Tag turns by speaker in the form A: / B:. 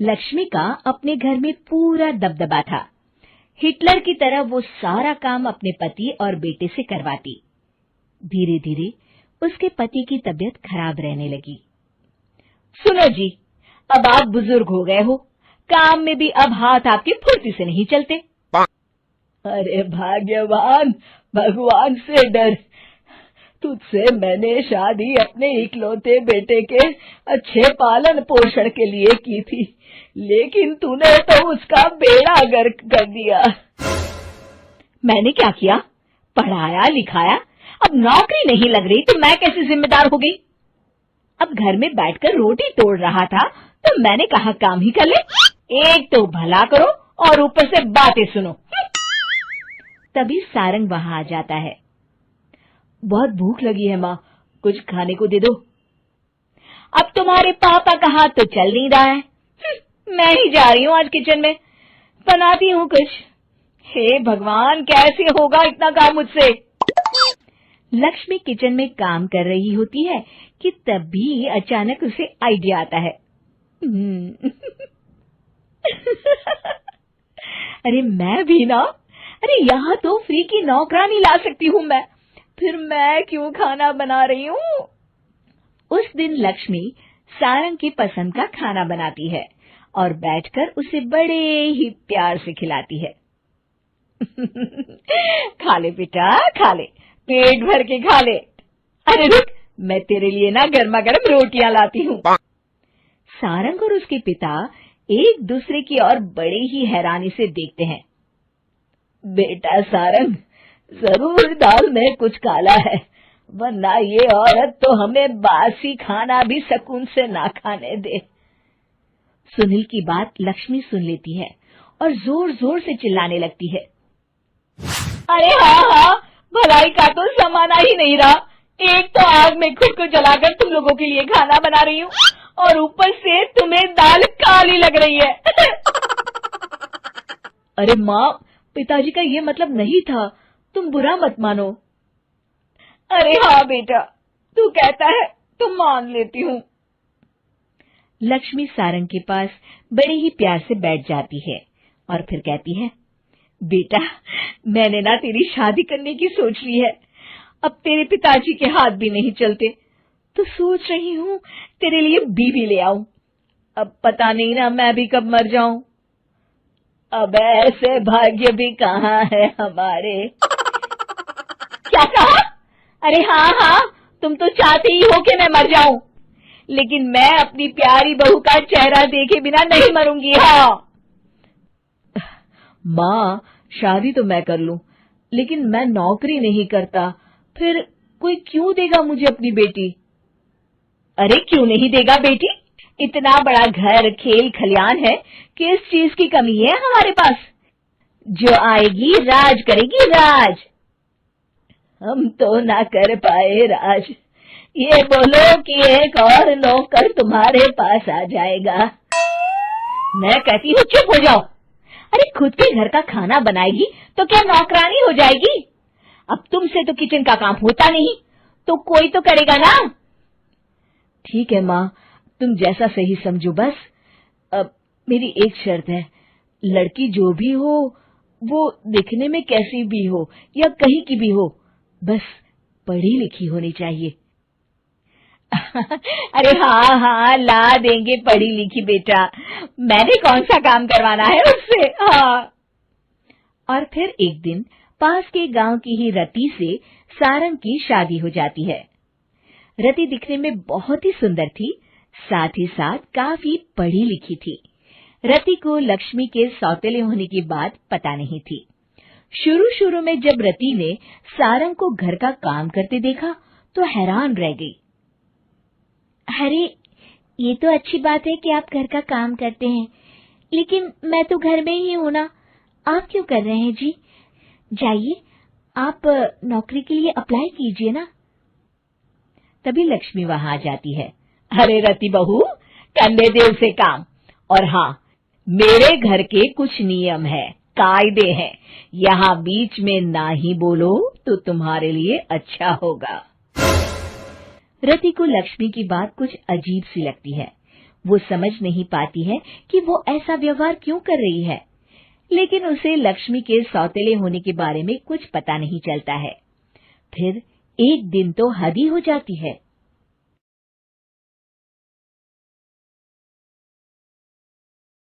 A: लक्ष्मी का अपने घर में पूरा दबदबा था। हिटलर की तरह वो सारा काम अपने पति और बेटे से करवाती। धीरे धीरे उसके पति की तबीयत खराब रहने लगी। सुनो जी, अब आप बुजुर्ग हो गए हो, काम में भी अब हाथ आपके फुर्ती से नहीं चलते। अरे भाग्यवान, भगवान से डर। तुझसे मैंने शादी अपने इकलौते बेटे के अच्छे पालन पोषण के लिए की थी, लेकिन तूने तो उसका बेड़ा गर्क कर दिया। मैंने क्या किया? पढ़ाया लिखाया, अब नौकरी नहीं लग रही तो मैं कैसे जिम्मेदार हो गई? अब घर में बैठकर रोटी तोड़ रहा था तो मैंने कहा काम ही कर ले। एक तो भला करो और ऊपर से बातें सुनो। तभी सारंग वहां आ जाता है। बहुत भूख लगी है माँ, कुछ खाने को दे दो। अब तुम्हारे पापा का हाथ तो चल नहीं रहा है। मैं ही जा रही हूँ आज किचन में, बनाती हूँ कुछ। हे भगवान, कैसे होगा इतना काम मुझसे? लक्ष्मी किचन में काम कर रही होती है कि तभी अचानक उसे आइडिया आता है। अरे मैं भी ना, अरे यहाँ तो फ्री की नौकरानी ला सकती हूँ मैं, फिर मैं क्यों खाना बना रही हूँ? उस दिन लक्ष्मी सारंग की पसंद का खाना बनाती है और बैठकर उसे बड़े ही प्यार से खिलाती है। खा ले बेटा, खा ले, पेट भर के खा ले। अरे रुक, मैं तेरे लिए ना गर्मा गर्म रोटियां लाती हूँ। सारंग और उसके पिता एक दूसरे की ओर बड़े ही हैरानी से देखते हैं। बेटा सारंग, जरूर दाल में कुछ काला है, वरना ये औरत तो हमें बासी खाना भी सुकून से ना खाने दे। सुनील की बात लक्ष्मी सुन लेती है और जोर जोर से चिल्लाने लगती है। अरे हाँ, भलाई का तो जमाना ही नहीं रहा। एक तो आग में खुद को जलाकर तुम लोगों के लिए खाना बना रही हूँ और ऊपर से तुम्हें दाल काली लग रही है। अरे माँ, पिताजी का ये मतलब नहीं था, तुम बुरा मत मानो। अरे हाँ बेटा, तू कहता है तो मान लेती हूँ। लक्ष्मी सारंग के पास बड़े ही प्यार से बैठ जाती है और फिर कहती है, बेटा मैंने ना तेरी शादी करने की सोच ली है। अब तेरे पिताजी के हाथ भी नहीं चलते तो सोच रही हूँ तेरे लिए बीवी ले आऊं। अब पता नहीं ना मैं भी कब मर जाऊं। अब ऐसे भाग्य भी कहाँ है हमारे। क्या कहा? अरे हाँ, तुम तो चाहते ही हो कि मैं मर जाऊं, लेकिन मैं अपनी प्यारी बहू का चेहरा देखे बिना नहीं मरूंगी। हाँ माँ, शादी तो मैं कर लूं, लेकिन मैं नौकरी नहीं करता, फिर कोई क्यों देगा मुझे अपनी बेटी? अरे क्यों नहीं देगा बेटी? इतना बड़ा घर, खेल खलियान है, किस चीज की कमी है हमारे पास? जो आएगी राज करेगी, राज। हम तो ना कर पाए राज, ये बोलो कि एक और नौकर तुम्हारे पास आ जाएगा। मैं कहती हूँ चुप हो जाओ। अरे खुद के घर का खाना बनाएगी तो क्या नौकरानी हो जाएगी? अब तुमसे तो किचन का काम होता नहीं, तो कोई तो करेगा ना। ठीक है माँ, तुम जैसा सही समझो बस। अब मेरी एक शर्त है, लड़की जो भी हो वो दिखने में कैसी भी हो या कहीं की भी हो, बस पढ़ी लिखी होनी चाहिए। अरे हाँ, ला देंगे पढ़ी लिखी बेटा, मैंने कौन सा काम करवाना है उससे। हाँ। और फिर एक दिन पास के गांव की ही रति से सारंग की शादी हो जाती है। रति दिखने में बहुत ही सुंदर थी, साथ ही साथ काफी पढ़ी लिखी थी। रति को लक्ष्मी के सौतेले होने की बात पता नहीं थी। शुरू में जब रति ने सारंग को घर का काम करते देखा तो हैरान रह गई। अरे ये तो अच्छी बात है कि आप घर का काम करते हैं, लेकिन मैं तो घर में ही हूं ना, आप क्यों कर रहे हैं जी? जाइए, आप नौकरी के लिए अप्लाई कीजिए ना। तभी लक्ष्मी वहां आ जाती है। अरे रति बहू, करने दे उसे काम। और हाँ, मेरे घर के कुछ नियम है, कायदे हैं, यहाँ बीच में ना ही बोलो तो तुम्हारे लिए अच्छा होगा। रति को लक्ष्मी की बात कुछ अजीब सी लगती है। वो समझ नहीं पाती है कि वो ऐसा व्यवहार क्यों कर रही है, लेकिन उसे लक्ष्मी के सौतेले होने के बारे में कुछ पता नहीं चलता है। फिर एक दिन तो हद ही हो जाती है।